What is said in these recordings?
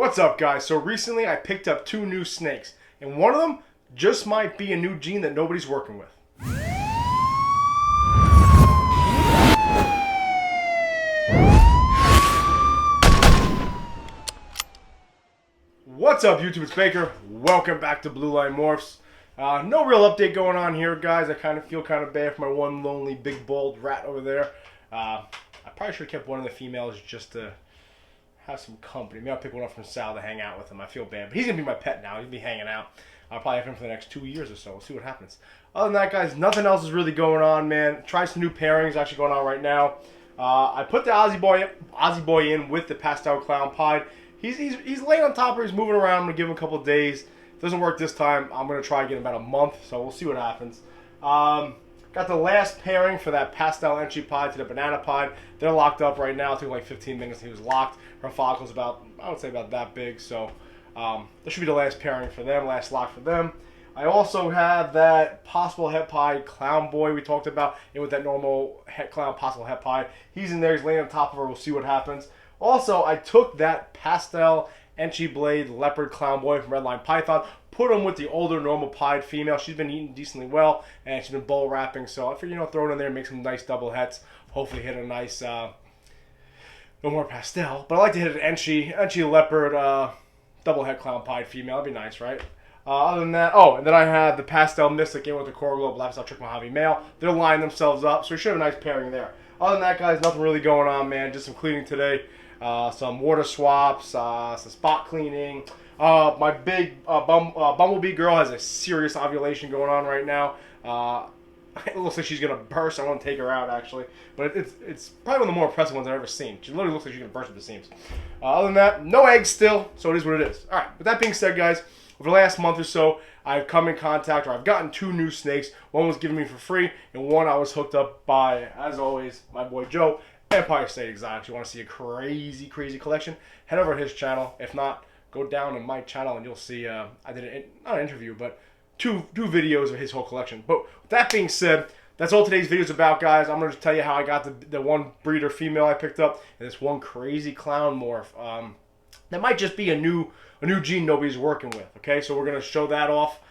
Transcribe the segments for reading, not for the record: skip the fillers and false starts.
What's up, guys? So recently I picked up 2 new snakes, and one of them just might be a new gene that nobody's working with. What's up, YouTube? It's Baker. Welcome back to Blue Line Morphs. No real update going on here, guys. I kind of feel kind of bad for my one lonely big bald rat over there. I probably should have kept one of the females just to have some company. Maybe I'll pick one up from Sal to hang out with him. I feel bad, but he's gonna be my pet now. He'll be hanging out. I'll probably have him for the next 2 years or so. We'll see what happens. Other than that, guys, nothing else is really going on, man. Try some new pairings actually going on right now. I put the Aussie boy in with the pastel clown pied. He's laying on top of her. He's moving around. I'm gonna give him a couple of days. If it doesn't work this time, I'm gonna try again in about a month. So we'll see what happens. Got the last pairing for that pastel entry pod to the banana pod. They're locked up right now. It took like 15 minutes. He was locked. Her follicle's about, I would say, about that big. So this should be the last pairing for them, last lock for them. I also have that possible het pied clown boy we talked about, and with that normal het clown possible het pied. He's in there. He's laying on top of her. We'll see what happens. Also, I took that pastel entry blade leopard clown boy from Redline Python, put him with the older normal pied female. She's been eating decently well, and she's been bull wrapping. So I figured, throw it in there and make some nice double hets. Hopefully hit a nice, no more pastel. But I like to hit an entry leopard double het clown pied female. That'd be nice, right? Other than that, and then I have the pastel mystic in with the coral globe lifestyle trick Mojave male. They're lining themselves up, so we should have a nice pairing there. Other than that, guys, nothing really going on, man. Just some cleaning today. Some water swaps, some spot cleaning. My big bumblebee girl has a serious ovulation going on right now. It looks like she's gonna burst. I want to take her out actually, but it's probably one of the more impressive ones I've ever seen. She literally looks like she's gonna burst at the seams. Other than that, no eggs still, so it is what it is. All right. With that being said, guys, over the last month or so, I've come in contact, or I've gotten 2 new snakes. One was given me for free, and one I was hooked up by, as always, my boy Joe. Empire State Exotics. You want to see a crazy collection? Head over to his channel. If not, go down to my channel and you'll see. I did not an interview, but two videos of his whole collection. But with that being said, that's all today's video is about, guys. I'm going to tell you how I got the one breeder female I picked up and this one crazy clown morph. That might just be a new gene nobody's working with. Okay, so we're going to show that off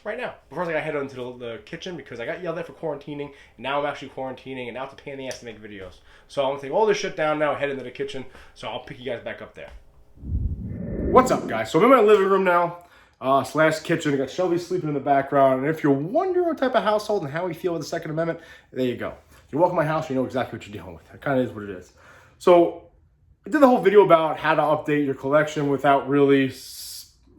right now. But first I gotta head into the kitchen because I got yelled at for quarantining, and now I'm actually quarantining, and now it's a pain in the ass to make videos. So I'm gonna take all this shit down now and head into the kitchen, so I'll pick you guys back up there. What's up, guys? So I'm in my living room now, slash kitchen. I got Shelby sleeping in the background, and if you're wondering what type of household and how we feel with the Second Amendment, there you go. You walk in my house, you know exactly what you're dealing with. It kind of is what it is. So I did the whole video about how to update your collection without really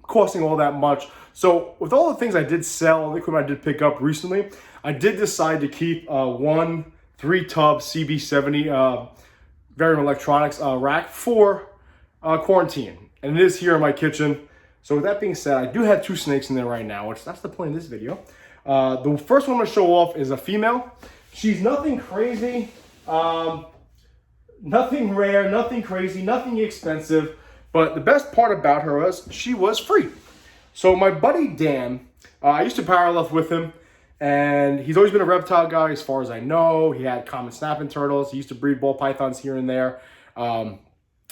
costing all that much. So with all the things I did sell, the equipment I did pick up recently, I did decide to keep one 3-tub CB70 Varium Electronics rack for quarantine. And it is here in my kitchen. So with that being said, I do have 2 snakes in there right now, which that's the point of this video. The first one I'm going to show off is a female. She's nothing crazy, nothing rare, nothing crazy, nothing expensive. But the best part about her was she was free. So my buddy Dan, I used to parallel with him, and he's always been a reptile guy as far as I know. He had common snapping turtles. He used to breed ball pythons here and there.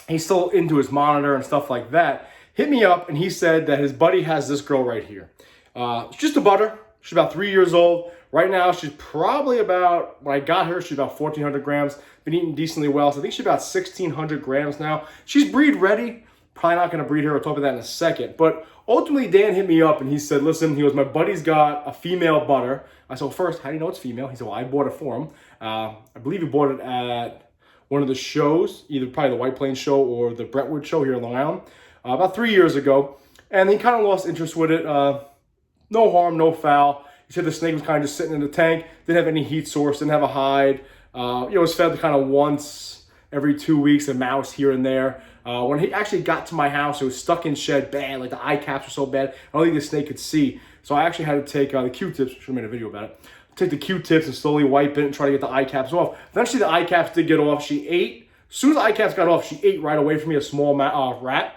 He's still into his monitor and stuff like that. Hit me up, and he said that his buddy has this girl right here. It's just a butter. She's about 3 years old. Right now, she's probably about, when I got her, she's about 1,400 grams. Been eating decently well, so I think she's about 1,600 grams now. She's breed ready. Probably not going to breed her. I'll talk about that in a second. But ultimately, Dan hit me up and he said, listen, he goes, my buddy's got a female butter. I said, well, first, how do you know it's female? He said, well, I bought it for him. I believe he bought it at one of the shows, either probably the White Plains show or the Brentwood show here in Long Island, about 3 years ago. And he kind of lost interest with it. No harm, no foul. He said the snake was kind of just sitting in the tank, didn't have any heat source, didn't have a hide. It was fed kind of once every 2 weeks, a mouse here and there. When he actually got to my house, it was stuck in shed bad. Like the eye caps were so bad, I don't think the snake could see. So I actually had to take the Q-tips, should have made a video about it. Take the Q-tips and slowly wipe it and try to get the eye caps off. Eventually the eye caps did get off. She ate. As soon as the eye caps got off, she ate right away from me, a small rat.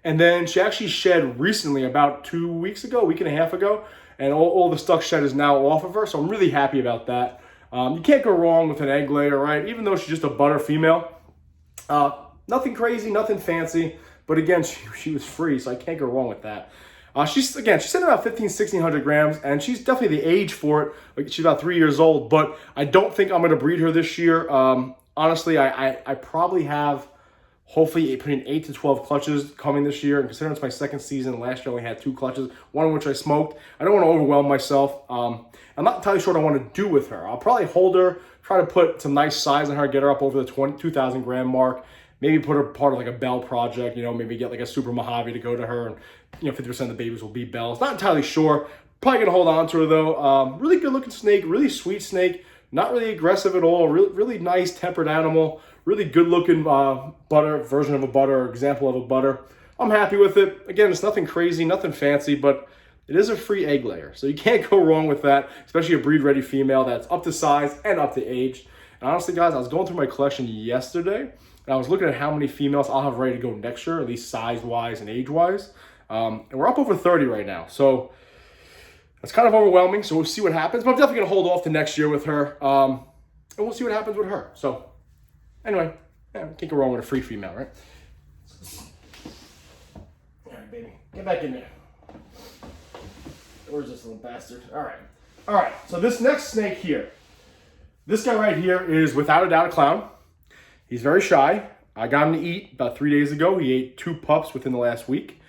And then she actually shed recently, about 2 weeks ago, a week and a half ago. And all the stuck shed is now off of her. So I'm really happy about that. You can't go wrong with an egg layer, right? Even though she's just a butter female. Nothing crazy, nothing fancy, But again, she was free, so I can't go wrong with that. She's sitting about 1,600 grams, and she's definitely the age for it. Like, she's about 3 years old, but I don't think I'm going to breed her this year. Honestly, I probably have hopefully between 8 to 12 clutches coming this year. And considering it's my second season, last year I only had 2 clutches, one of which I smoked. I don't want to overwhelm myself. I'm not entirely sure what I want to do with her. I'll probably hold her, try to put some nice size on her, get her up over the 2,000 gram mark. Maybe put her part of like a bell project, maybe get like a super Mojave to go to her, and 50% of the babies will be bells. Not entirely sure. Probably gonna hold on to her though. Really good looking snake, really sweet snake, not really aggressive at all. Really nice tempered animal. Really good looking butter version of a butter, or example of a butter. I'm happy with it. Again, it's nothing crazy, nothing fancy, but it is a free egg layer, so you can't go wrong with that. Especially a breed ready female that's up to size and up to age. And honestly, guys, I was going through my collection yesterday. And I was looking at how many females I'll have ready to go next year, at least size-wise and age-wise. And we're up over 30 right now. So that's kind of overwhelming. So we'll see what happens. But I'm definitely going to hold off to next year with her. And we'll see what happens with her. So anyway, can't go wrong with a free female, right? All right, baby. Get back in there. Where's this little bastard? All right. So this next snake here. This guy right here is without a doubt a clown. He's very shy. I got him to eat about 3 days ago. He ate 2 pups within the last week.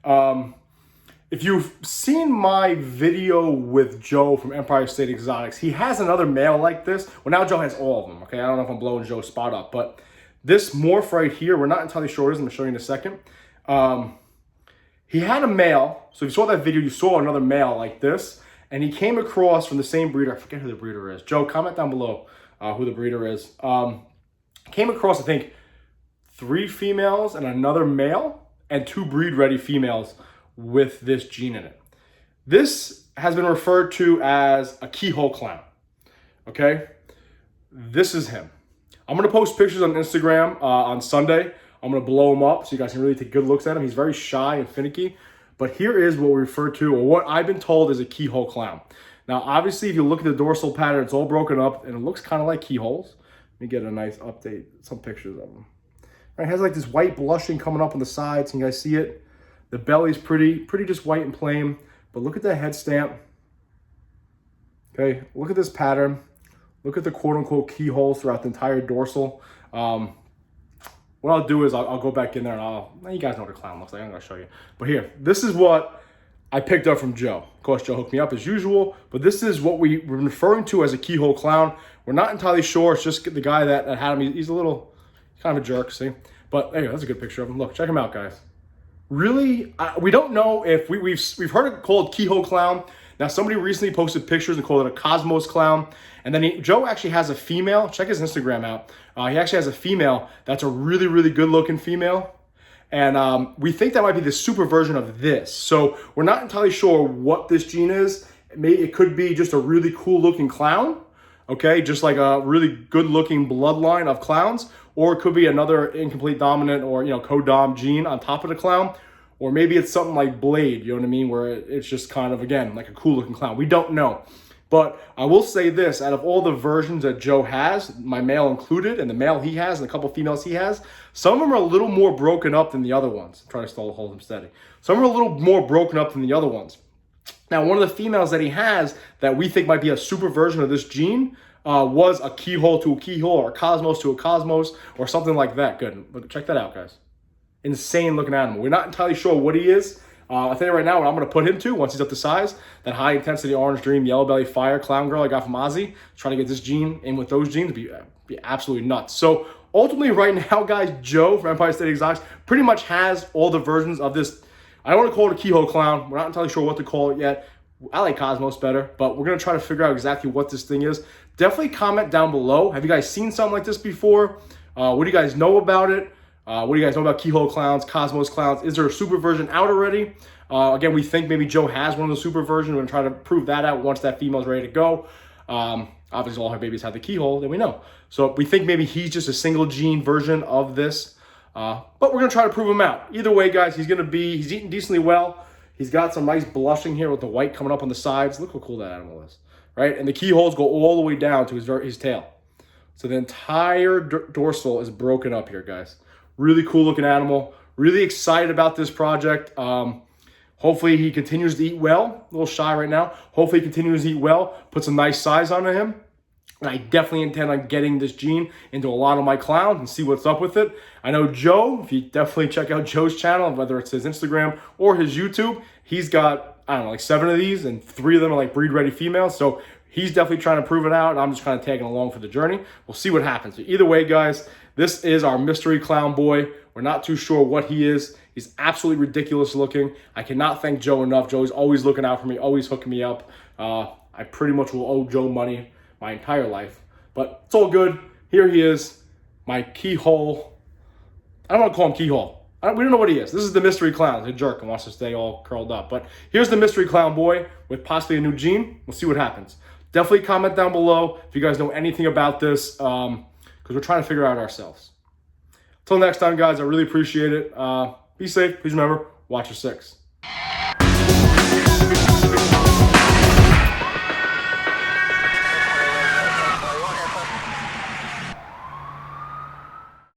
If you've seen my video with Joe from Empire State Exotics, he has another male like this. Well, now Joe has all of them, okay? I don't know if I'm blowing Joe's spot up, but this Morph right here, we're not entirely sure what it is. I'm going to show you in a second. He had a male. So if you saw that video, you saw another male like this, and he came across from the same breeder. I forget who the breeder is. Joe, comment down below who the breeder is. Came across, I think, 3 females and another male and 2 breed-ready females with this gene in it. This has been referred to as a keyhole clown, okay? This is him. I'm going to post pictures on Instagram on Sunday. I'm going to blow him up so you guys can really take good looks at him. He's very shy and finicky, but here is what we refer to, or what I've been told is a keyhole clown. Now, obviously, if you look at the dorsal pattern, it's all broken up, and it looks kind of like keyholes. Let me get a nice update, some pictures of him. Right, it has like this white blushing coming up on the sides. Can you guys see it? The belly's pretty just white and plain. But look at that head stamp. Okay, look at this pattern. Look at the quote-unquote keyholes throughout the entire dorsal. What I'll do is I'll go back in there and you guys know what a clown looks like. I'm going to show you. But here, this is what I picked up from Joe. Of course, Joe hooked me up as usual, but this is what we're referring to as a keyhole clown. We're not entirely sure. It's just the guy that had him. He's kind of a jerk, see? But anyway, that's a good picture of him. Look, check him out, guys. Really, we don't know if we've heard it called keyhole clown. Now, somebody recently posted pictures and called it a cosmos clown. And then Joe actually has a female. Check his Instagram out. He actually has a female that's a really, really good-looking female. And we think that might be the super version of this. So we're not entirely sure what this gene is. It could be just a really cool-looking clown, okay? Just like a really good-looking bloodline of clowns. Or it could be another incomplete dominant or, co-dom gene on top of the clown. Or maybe it's something like Blade, you know what I mean? Where it's just kind of, again, like a cool-looking clown. We don't know. But I will say this, out of all the versions that Joe has, my male included, and the male he has, and a couple females he has, some of them are a little more broken up than the other ones. I'm trying to hold them steady. Some are a little more broken up than the other ones. Now, one of the females that he has that we think might be a super version of this gene was a keyhole to a keyhole, or a cosmos to a cosmos, or something like that. Good. But check that out, guys. Insane looking animal. We're not entirely sure what he is. I'll tell you right now what I'm going to put him to once he's up to size. That high intensity orange dream, yellow belly fire clown girl I got from Ozzy. Trying to get this gene in with those genes would be absolutely nuts. So ultimately right now, guys, Joe from Empire State Exotics pretty much has all the versions of this. I don't want to call it a keyhole clown. We're not entirely sure what to call it yet. I like Cosmos better, but we're going to try to figure out exactly what this thing is. Definitely comment down below. Have you guys seen something like this before? What do you guys know about it? What do you guys know about keyhole clowns, Cosmos clowns? Is there a super version out already? Again, we think maybe Joe has one of the super versions. We're going to try to prove that out once that female's ready to go. Obviously, all her babies have the keyhole, then we know. So we think maybe he's just a single gene version of this. But we're going to try to prove him out. Either way, guys, he's eating decently well. He's got some nice blushing here with the white coming up on the sides. Look how cool that animal is, right? And the keyholes go all the way down to his tail. So the entire dorsal is broken up here, guys. Really cool looking animal. really excited about this project. Hopefully he continues to eat well. A little shy right now. Hopefully he continues to eat well, put some nice size onto him. And I definitely intend on getting this gene into a lot of my clowns and see what's up with it. I know Joe, if you definitely check out Joe's channel, whether it's his Instagram or his YouTube, he's got, I don't know, like 7 of these, and 3 of them are like breed-ready females. So he's definitely trying to prove it out. I'm just kind of tagging along for the journey. We'll see what happens. But either way, guys, this is our mystery clown boy. We're not too sure what he is. He's absolutely ridiculous looking. I cannot thank Joe enough. Joe's always looking out for me, always hooking me up. I pretty much will owe Joe money my entire life. But it's all good. Here he is, my keyhole. I don't want to call him keyhole. We don't know what he is. This is the mystery clown. He's a jerk and wants to stay all curled up. But here's the mystery clown boy with possibly a new gene. We'll see what happens. Definitely comment down below if you guys know anything about this, because we're trying to figure it out ourselves. Until next time, guys, I really appreciate it. Be safe. Please remember, watch your 6.